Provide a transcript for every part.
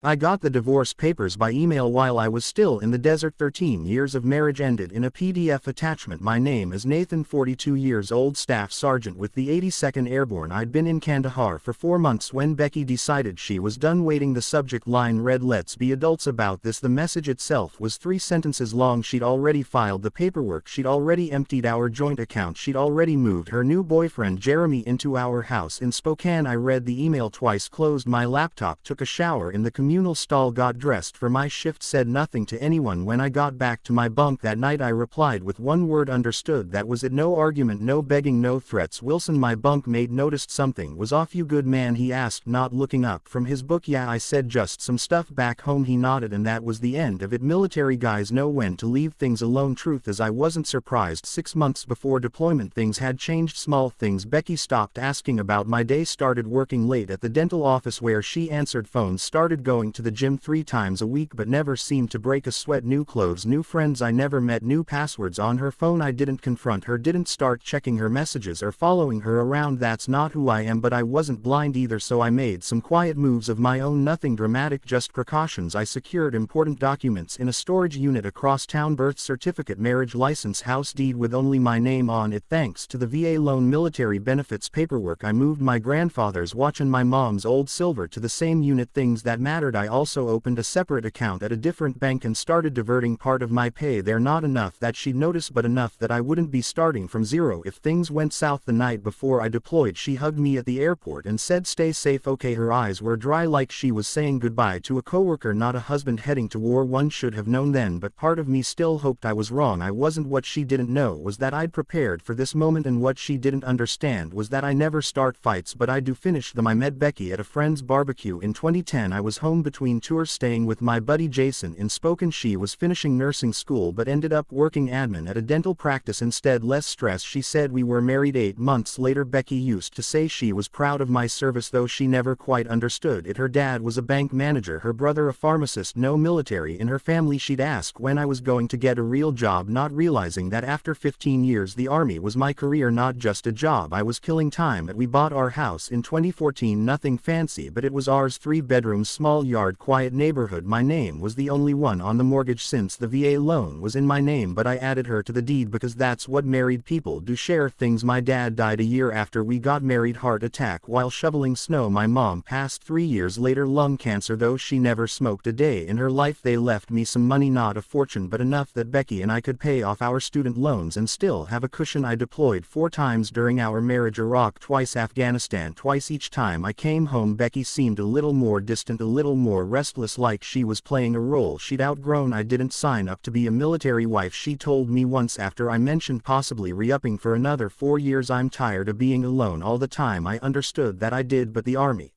I got the divorce papers by email while I was still in the desert. 13 years of marriage ended in a PDF attachment. My name is Nathan, 42 years old, Staff Sergeant with the 82nd Airborne. I'd been in Kandahar for 4 months when Becky decided she was done waiting. The subject line read, "Let's be adults about this." The message itself was 3 sentences long. She'd already filed the paperwork, she'd already emptied our joint account, she'd already moved her new boyfriend Jeremy into our house in Spokane. I read the email twice, closed my laptop, took a shower in the communal stall, got dressed for my shift, said nothing to anyone. When I got back to my bunk that night, I replied with one word: understood. That was it. No argument, no begging, no threats. Wilson, my bunk mate, noticed something was off. "You good man?" he asked, not looking up from his book. "Yeah," I said, "just some stuff back home." He nodded, and that was the end of it. Military guys know when to leave things alone. Truth is, I wasn't surprised. 6 months before deployment, things had changed. Small things. Becky stopped asking about my day, started working late at the dental office where she answered phones, started going to the gym 3 times a week but never seemed to break a sweat. New clothes, new friends I never met, new passwords on her phone. I didn't confront her, didn't start checking her messages or following her around. That's not who I am, but I wasn't blind either, so I made some quiet moves of my own. Nothing dramatic, just precautions. I secured important documents in a storage unit across town: birth certificate, marriage license, house deed with only my name on it thanks to the VA loan, military benefits paperwork. I moved my grandfather's watch and my mom's old silver to the same unit. Things that mattered. I also opened a separate account at a different bank and started diverting part of my pay there. Not enough that she'd notice, but enough that I wouldn't be starting from zero if things went south. The night before I deployed, she hugged me at the airport and said, "Stay safe, okay?" Her eyes were dry, like she was saying goodbye to a coworker, not a husband heading to war. One should have known then, but part of me still hoped I was wrong. I wasn't. What she didn't know was that I'd prepared for this moment, and what she didn't understand was that I never start fights, but I do finish them. I met Becky at a friend's barbecue in 2010. I was home between tours, staying with my buddy Jason in Spokane. She was finishing nursing school but ended up working admin at a dental practice instead. Less stress. She said we were married 8 months later. Becky used to say she was proud of my service, though she never quite understood it. Her dad was a bank manager, her brother a pharmacist, no military in her family. She'd ask when I was going to get a real job, not realizing that after 15 years the Army was my career, not just a job I was killing time at. We bought our house in 2014, nothing fancy, but it was ours. 3 bedrooms, small yard, quiet neighborhood. My name was the only one on the mortgage since the VA loan was in my name, but I added her to the deed because that's what married people do, share things. My dad died a year after we got married, heart attack while shoveling snow. My mom passed 3 years later, lung cancer, though she never smoked a day in her life. They left me some money, not a fortune, but enough that Becky and I could pay off our student loans and still have a cushion. I deployed 4 times during our marriage: Iraq twice, Afghanistan twice. Each time I came home, Becky seemed a little more distant, a little more restless, like she was playing a role she'd outgrown. I didn't sign up to be a military wife, she told me once after I mentioned possibly re-upping for another 4 years. "I'm tired of being alone all the time." I understood that I did, but the Army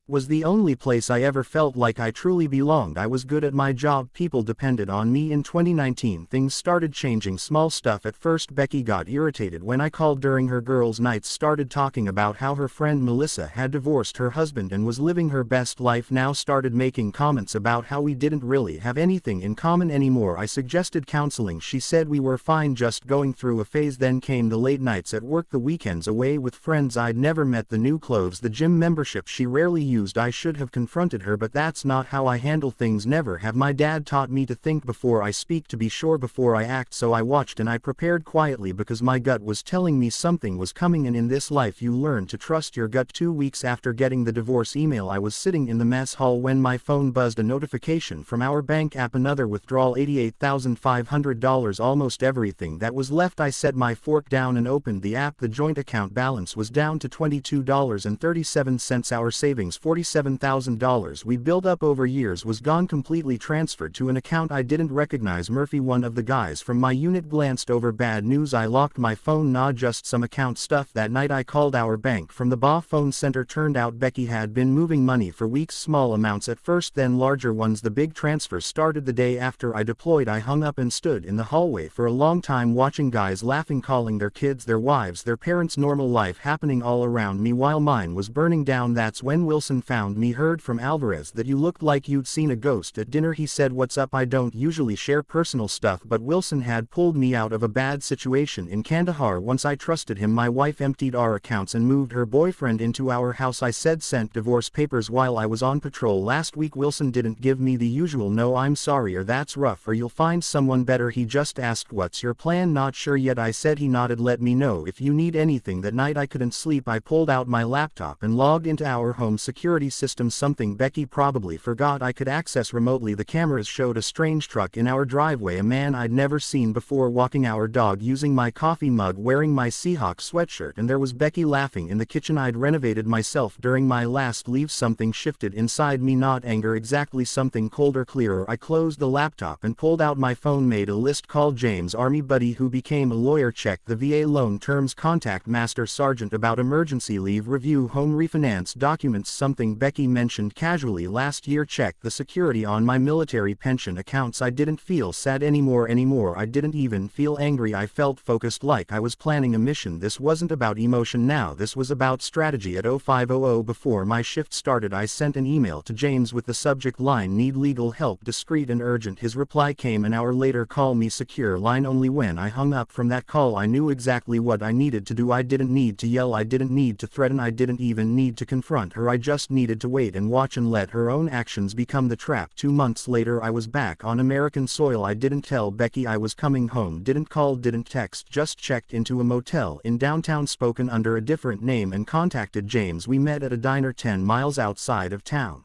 was the only place I ever felt like I truly belonged. I was good at my job, people depended on me. In 2019 things started changing. Small stuff at first. Becky got irritated when I called during her girls' nights, started talking about how her friend Melissa had divorced her husband and was living her best life now, started making comments about how we didn't really have anything in common anymore. I suggested counseling. She said we were fine, just going through a phase. Then came the late nights at work, the weekends away with friends I'd never met, the new clothes, the gym membership she rarely used. I should have confronted her, but that's not how I handle things, never have. My dad taught me to think before I speak, to be sure before I act, so I watched and I prepared quietly because my gut was telling me something was coming, and in this life you learn to trust your gut. 2 weeks after getting the divorce email, I was sitting in the mess hall when my phone buzzed, a notification from our bank app, another withdrawal, $88,500, almost everything that was left. I set my fork down and opened the app. The joint account balance was down to $22.37. Our savings, $47,000 we built up over years, was gone, completely transferred to an account I didn't recognize. Murphy, one of the guys from my unit, glanced over. "Bad news." I locked my phone. Not just some account stuff. That night I called our bank from the BA phone center. Turned out Becky had been moving money for weeks, small amounts at first, then larger ones. The big transfers started the day after I deployed. I hung up and stood in the hallway for a long time, watching guys laughing, calling their kids, their wives, their parents, normal life happening all around me while mine was burning down. That's when Wilson Wilson found me. Heard from Alvarez that you looked like you'd seen a ghost at dinner. He said what's up. I don't usually share personal stuff, but Wilson had pulled me out of a bad situation in Kandahar once. I trusted him. My wife emptied our accounts and moved her boyfriend into our house. I said sent divorce papers while I was on patrol last week. Wilson didn't give me the usual no I'm sorry or that's rough or you'll find someone better. He just asked what's your plan. Not sure yet, I said. He nodded. Let me know if you need anything. That night I couldn't sleep. I pulled out my laptop and logged into our home security system, something Becky probably forgot I could access remotely. The cameras showed a strange truck in our driveway, a man I'd never seen before walking our dog, using my coffee mug, wearing my Seahawk sweatshirt, and there was Becky laughing in the kitchen. I'd renovated myself during my last leave. Something shifted inside me, not anger exactly, something colder, clearer. I closed the laptop and pulled out my phone, made a list, called James' Army buddy who became a lawyer, checked the VA loan terms, contact Master Sergeant about emergency leave, review home refinance documents, something Becky mentioned casually last year, check the security on my military pension accounts. I didn't feel sad anymore. I didn't even feel angry. I felt focused, like I was planning a mission. This wasn't about emotion now, this was about strategy. At 0500 before my shift started, I sent an email to James with the subject line need legal help, discreet and urgent. His reply came an hour later, call me, secure line only. When I hung up from that call I knew exactly what I needed to do. I didn't need to yell, I didn't need to threaten, I didn't even need to confront her. I just needed to wait and watch and let her own actions become the trap. 2 months later I was back on American soil. I didn't tell Becky I was coming home, didn't call, didn't text, just checked into a motel in downtown, spoken under a different name, and contacted James. We met at a diner 10 miles outside of town.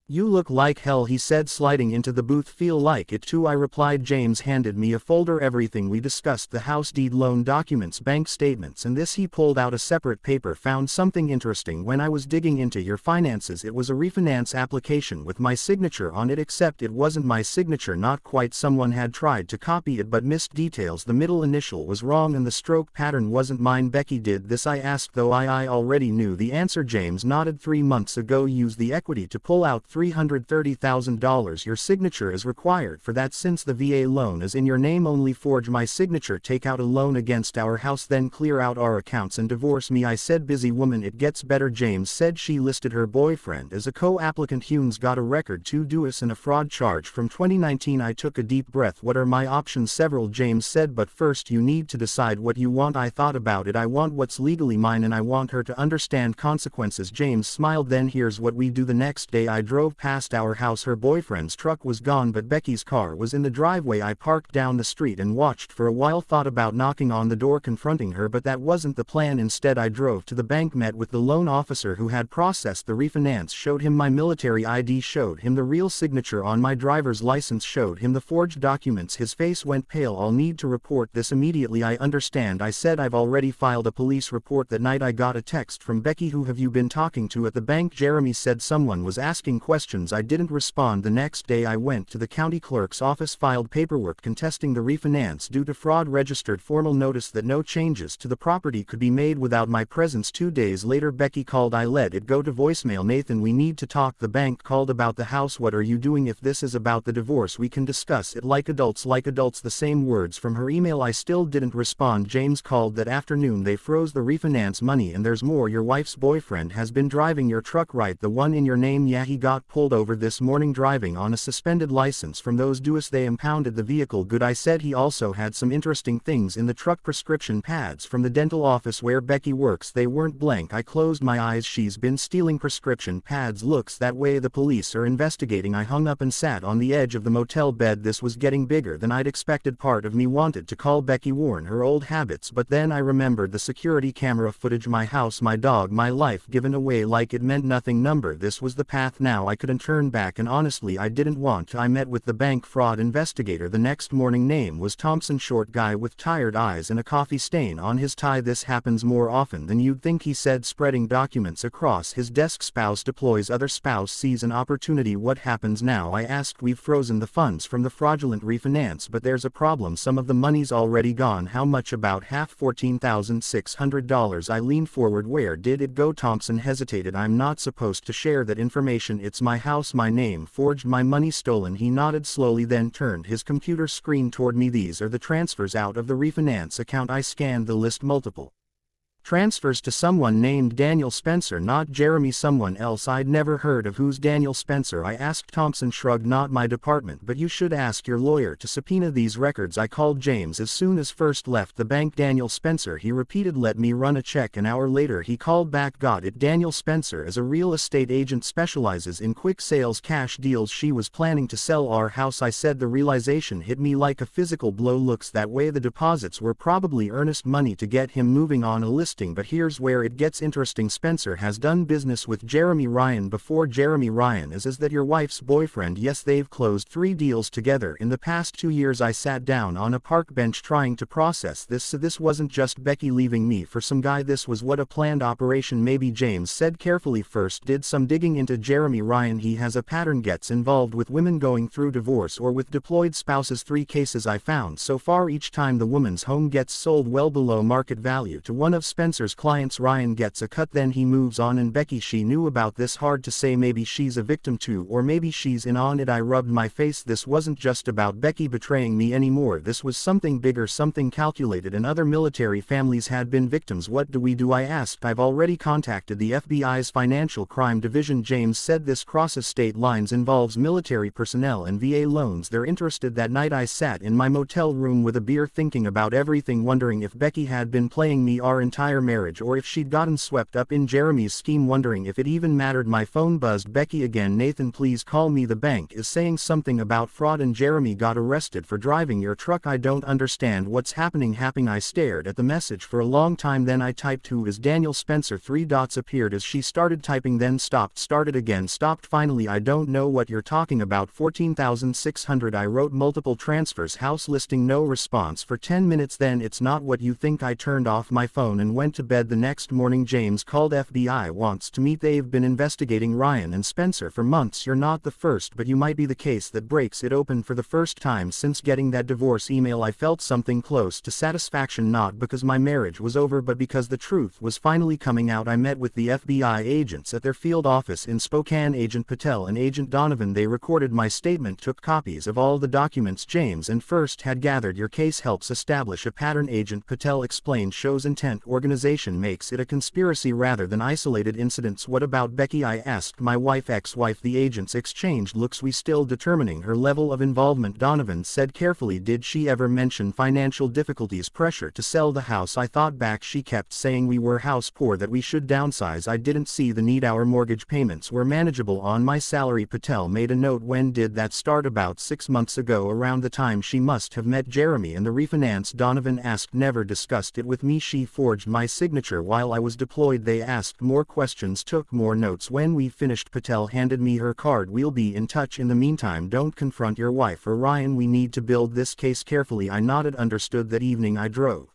You look like hell, he said, sliding into the booth. Feel like it too, I replied. James handed me a folder, everything we discussed, the house deed, loan documents, bank statements, and this. He pulled out a separate paper. Found something interesting when I was digging into your finances. It was a refinance application with my signature on it, except it wasn't my signature, not quite. Someone had tried to copy it but missed details. The middle initial was wrong and the stroke pattern wasn't mine. Becky did this, I asked, though I already knew the answer. James nodded. 3 months ago used the equity to pull out $330,000. Your signature is required for that since the VA loan is in your name only. Forge my signature, take out a loan against our house, then clear out our accounts and divorce me. I said, busy woman, it gets better. James said she listed her boyfriend as a co-applicant. Hume's got a record to do us and a fraud charge from 2019. I took a deep breath. What are my options? Several, James said, but first you need to decide what you want. I thought about it. I want what's legally mine and I want her to understand consequences. James smiled. Then here's what we do. The next day I drove past our house. Her boyfriend's truck was gone, but Becky's car was in the driveway. I parked down the street and watched for a while, thought about knocking on the door, confronting her, but that wasn't the plan. Instead I drove to the bank, met with the loan officer who had processed the refinance, showed him my military ID, showed him the real signature on my driver's license, showed him the forged documents. His face went pale. I'll need to report this immediately. I understand, I said. I've already filed a police report. That night I got a text from Becky. Who have you been talking to at the bank? Jeremy said someone was asking questions. I didn't respond. The next day I went to the county clerk's office, filed paperwork contesting the refinance due to fraud, registered formal notice that no changes to the property could be made without my presence. 2 days later Becky called. I let it go to voicemail. Nathan, we need to talk. The bank called about the house. What are you doing? If this is about the divorce we can discuss it like adults. Like adults, the same words from her email. I still didn't respond. James called that afternoon. They froze the refinance money, and there's more. Your wife's boyfriend has been driving your truck, right? The one in your name? Yeah, he got pulled over this morning driving on a suspended license from those due us. They impounded the vehicle. Good, I said. He also had some interesting things in the truck, prescription pads from the dental office where Becky works. They weren't blank. I closed my eyes. She's been stealing prescription pads. Looks that way. The police are investigating. I hung up and sat on the edge of the motel bed. This was getting bigger than I'd expected. Part of me wanted to call Becky, warn her old habits, but then I remembered the security camera footage, my house, my dog, my life given away like it meant nothing. Number, this was the path now. I couldn't turn back, and honestly I didn't want to. I met with the bank fraud investigator the next morning. Name was Thompson, short guy with tired eyes and a coffee stain on his tie. This happens more often than you'd think, he said, spreading documents across his desk. Spouse deploys, other spouse sees an opportunity. What happens now? I asked. We've frozen the funds from the fraudulent refinance, but there's a problem. Some of the money's already gone. How much? About half, $14,600. I leaned forward. Where did it go? Thompson hesitated. I'm not supposed to share that information. It's my house, my name forged, my money stolen. He nodded slowly, then turned his computer screen toward me. These are the transfers out of the refinance account. I scanned the list. Multiple Transfers to someone named Daniel Spencer, not Jeremy. Someone else I'd never heard of. Who's Daniel Spencer? I asked. Thompson shrugged. Not my department, but you should ask your lawyer to subpoena these records. I called James as soon as first left the bank. Daniel Spencer, he repeated. Let me run a check. An hour later he called back. Got it. Daniel Spencer is a real estate agent, specializes in quick sales, cash deals. She was planning to sell our house. I said. The realization hit me like a physical blow. Looks that way. The deposits were probably earnest money to get him moving on a listing. But here's where it gets interesting. Spencer has done business with Jeremy Ryan before. Jeremy Ryan is that your wife's boyfriend? Yes, they've closed 3 deals together in the past 2 years. I sat down on a park bench trying to process this. So this wasn't just Becky leaving me for some guy. This was what a planned operation. Maybe, James said carefully. First did some digging into Jeremy Ryan. He has a pattern, gets involved with women going through divorce or with deployed spouses. 3 cases I found so far. Each time the woman's home gets sold well below market value to one of Spencer's clients. Ryan gets a cut, then he moves on. And Becky, she knew about this. Hard to say. Maybe she's a victim too, or maybe she's in on it. I rubbed my face. This wasn't just about Becky betraying me anymore. This was something bigger, something calculated, and other military families had been victims. What do we do? I asked. I've already contacted the FBI's Financial Crime Division. James said. This crosses state lines, involves military personnel and VA loans. They're interested. That night I sat in my motel room with a beer thinking about everything, wondering if Becky had been playing me our entire marriage, or if she'd gotten swept up in Jeremy's scheme, wondering if it even mattered. My phone buzzed. Becky again. Nathan, please call me. The bank is saying something about fraud and Jeremy got arrested for driving your truck. I don't understand what's happening. I stared at the message for a long time, then I typed, who is Daniel Spencer? 3 dots appeared as she started typing, then stopped, started again, stopped. Finally, I don't know what you're talking about. 14,600. I wrote multiple transfers, house listing, no response for 10 minutes. Then it's not what you think. I turned off my phone and went to bed. The next morning James called. FBI wants to meet. They've been investigating Ryan and Spencer for months. You're not the first, but you might be the case that breaks it open. For the first time since getting that divorce email, I felt something close to satisfaction, not because my marriage was over, but because the truth was finally coming out. I met with the FBI agents at their field office in Spokane, Agent Patel and Agent Donovan. They recorded my statement, took copies of all the documents James and First had gathered. Your case helps establish a pattern, Agent Patel explained. Shows intent. Organization makes it a conspiracy rather than isolated incidents. What about Becky? I asked. My wife, ex-wife. The agents exchanged looks. We still determining her level of involvement, Donovan said carefully. Did she ever mention financial difficulties, pressure to sell the house? I thought back. She kept saying we were house poor, that we should downsize. I didn't see the need. Our mortgage payments were manageable on my salary. Patel made a note. When did that start? About 6 months ago, around the time she must have met Jeremy and the refinance. Donovan asked. Never discussed it with me. She forged my signature while I was deployed. They asked more questions, took more notes. When we finished, Patel handed me her card. We'll be in touch. In the meantime, don't confront your wife or Ryan. We need to build this case carefully. I nodded. Understood. That evening I drove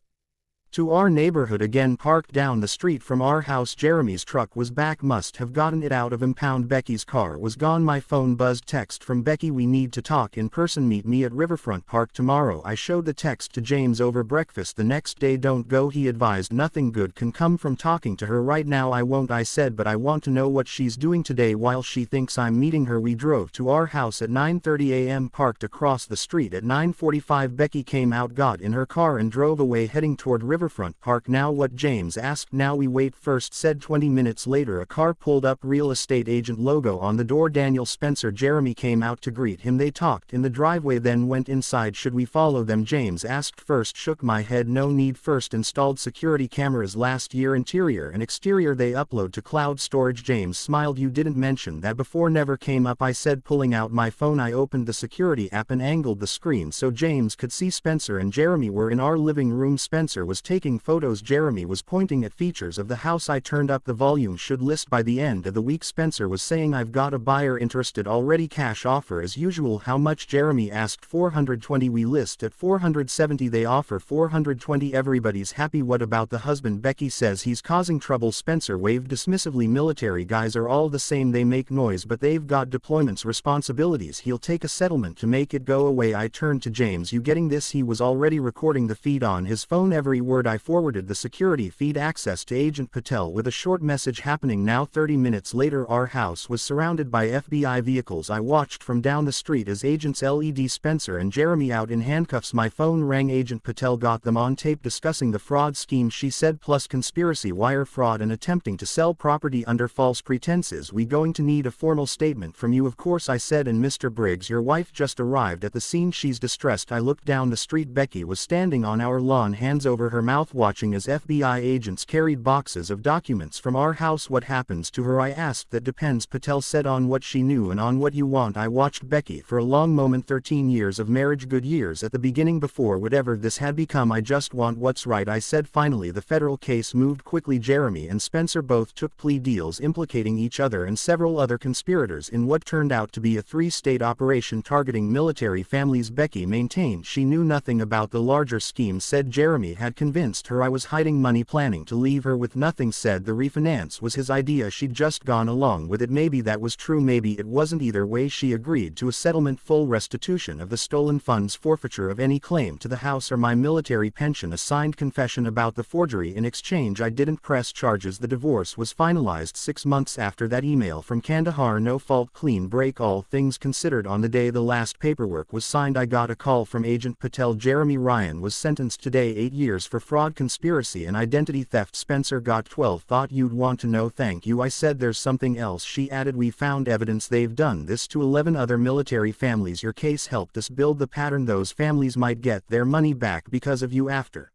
to our neighborhood again, parked down the street from our house. Jeremy's truck was back, must have gotten it out of impound. Becky's car was gone. My phone buzzed. Text from Becky. We need to talk in person. Meet me at Riverfront Park tomorrow. I showed the text to James over breakfast the next day. Don't go, he advised. Nothing good can come from talking to her right now. I won't, I said, but I want to know what she's doing today while she thinks I'm meeting her. We drove to our house at 9:30 a.m., parked across the street at 9:45. Becky came out, got in her car and drove away, heading toward Riverfront Park. Now what? James asked. Now we wait, First said. 20 minutes later a car pulled up, real estate agent logo on the door. Daniel Spencer. Jeremy came out to greet him. They talked in the driveway, then went inside. Should we follow them? James asked. First shook my head. No need. First installed security cameras last year, interior and exterior. They upload to cloud storage. James smiled. You didn't mention that before. Never came up, I said, pulling out my phone. I opened the security app and angled the screen so James could see. Spencer and Jeremy were in our living room. Spencer was taking photos. Jeremy was pointing at features of the house. I turned up the volume. Should list by the end of the week. Spencer was saying, I've got a buyer interested already. Cash offer as usual. How much? Jeremy asked. 420. We list at 470. They offer 420. Everybody's happy. What about the husband? Becky says he's causing trouble. Spencer waved dismissively. Military guys are all the same. They make noise, but they've got deployments, responsibilities. He'll take a settlement to make it go away. I turned to James. You getting this? He was already recording the feed on his phone. Every word word I forwarded the security feed access to Agent Patel with a short message happening now 30 minutes later. Our house was surrounded by FBI vehicles. I watched from down the street as Agents LED Spencer and Jeremy out in handcuffs. My phone rang. Agent Patel got them on tape discussing the fraud scheme she said, plus conspiracy, wire fraud and attempting to sell property under false pretenses. We going to need a formal statement from you, of course, I said. And Mr. Briggs, your wife just arrived at the scene. She's distressed. I looked down the street. Becky was standing on our lawn, hands over her mouth, watching as FBI agents carried boxes of documents from our house. What happens to her? I asked. That depends, Patel said, on what she knew and on what you want. I watched Becky for a long moment. 13 years of marriage, good years at the beginning before whatever this had become. I just want what's right, I said. Finally the federal case moved quickly. Jeremy and Spencer both took plea deals implicating each other and several other conspirators in what turned out to be a three-state operation targeting military families. Becky maintained she knew nothing about the larger scheme, said Jeremy had convinced her I was hiding money, planning to leave her with nothing, said the refinance was his idea, she'd just gone along with it. Maybe that was true, maybe it wasn't. Either way, she agreed to a settlement, full restitution of the stolen funds, forfeiture of any claim to the house or my military pension, a signed confession about the forgery in exchange. I didn't press charges. The divorce was finalized 6 months after that email from Kandahar. No fault, clean break, all things considered. On the day the last paperwork was signed, I got a call from Agent Patel. Jeremy Ryan was sentenced today, 8 years for fraud, conspiracy and identity theft. Spencer got 12. Thought you'd want to know. Thank you, I said. There's something else, she added. We found evidence they've done this to 11 other military families. Your case helped us build the pattern. Those families might get their money back because of you. After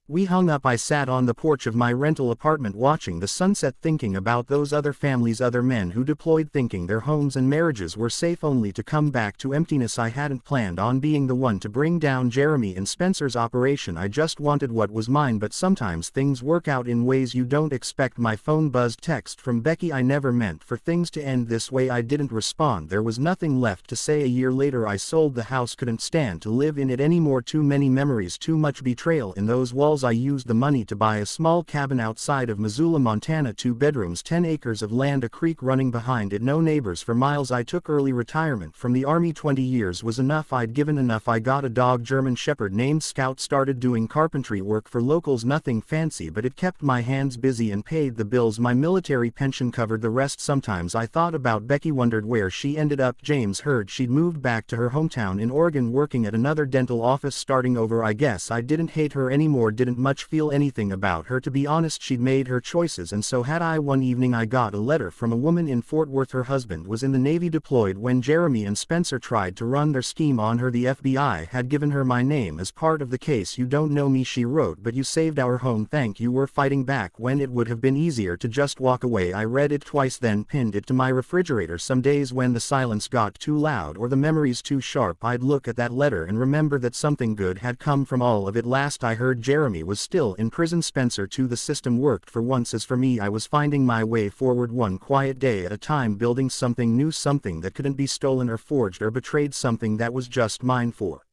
we hung up, I sat on the porch of my rental apartment watching the sunset, thinking about those other families, other men who deployed, thinking their homes and marriages were safe, only to come back to emptiness. I hadn't planned on being the one to bring down Jeremy and Spencer's operation. I just wanted what was mine, but sometimes things work out in ways you don't expect. My phone buzzed. Text from Becky. I never meant for things to end this way. I didn't respond. There was nothing left to say. A year later I sold the house, couldn't stand to live in it anymore. Too many memories, too much betrayal in those walls. I used the money to buy a small cabin outside of Missoula, Montana, 2 bedrooms, 10 acres of land, a creek running behind it, no neighbors for miles. I took early retirement from the Army. 20 years was enough. I'd given enough. I got a dog, German Shepherd named Scout, started doing carpentry work for locals, nothing fancy, but it kept my hands busy and paid the bills. My military pension covered the rest. Sometimes I thought about Becky, wondered where she ended up. James heard she'd moved back to her hometown in Oregon, working at another dental office, starting over. I guess I didn't hate her anymore, didn't much feel anything about her, to be honest. She'd made her choices, and so had I. One evening I got a letter from a woman in Fort Worth. Her husband was in the Navy, deployed when Jeremy and Spencer tried to run their scheme on her. The FBI had given her my name as part of the case. You don't know me, she wrote, but you saved our home. Thank you. We're fighting back when it would have been easier to just walk away. I read it twice, then pinned it to my refrigerator. Some days when the silence got too loud or the memories too sharp, I'd look at that letter and remember that something good had come from all of it. Last I heard, Jeremy was still in prison. Spencer too. The system worked for once. As for me, I was finding my way forward, one quiet day at a time, building something new, something that couldn't be stolen or forged or betrayed, something that was just mine for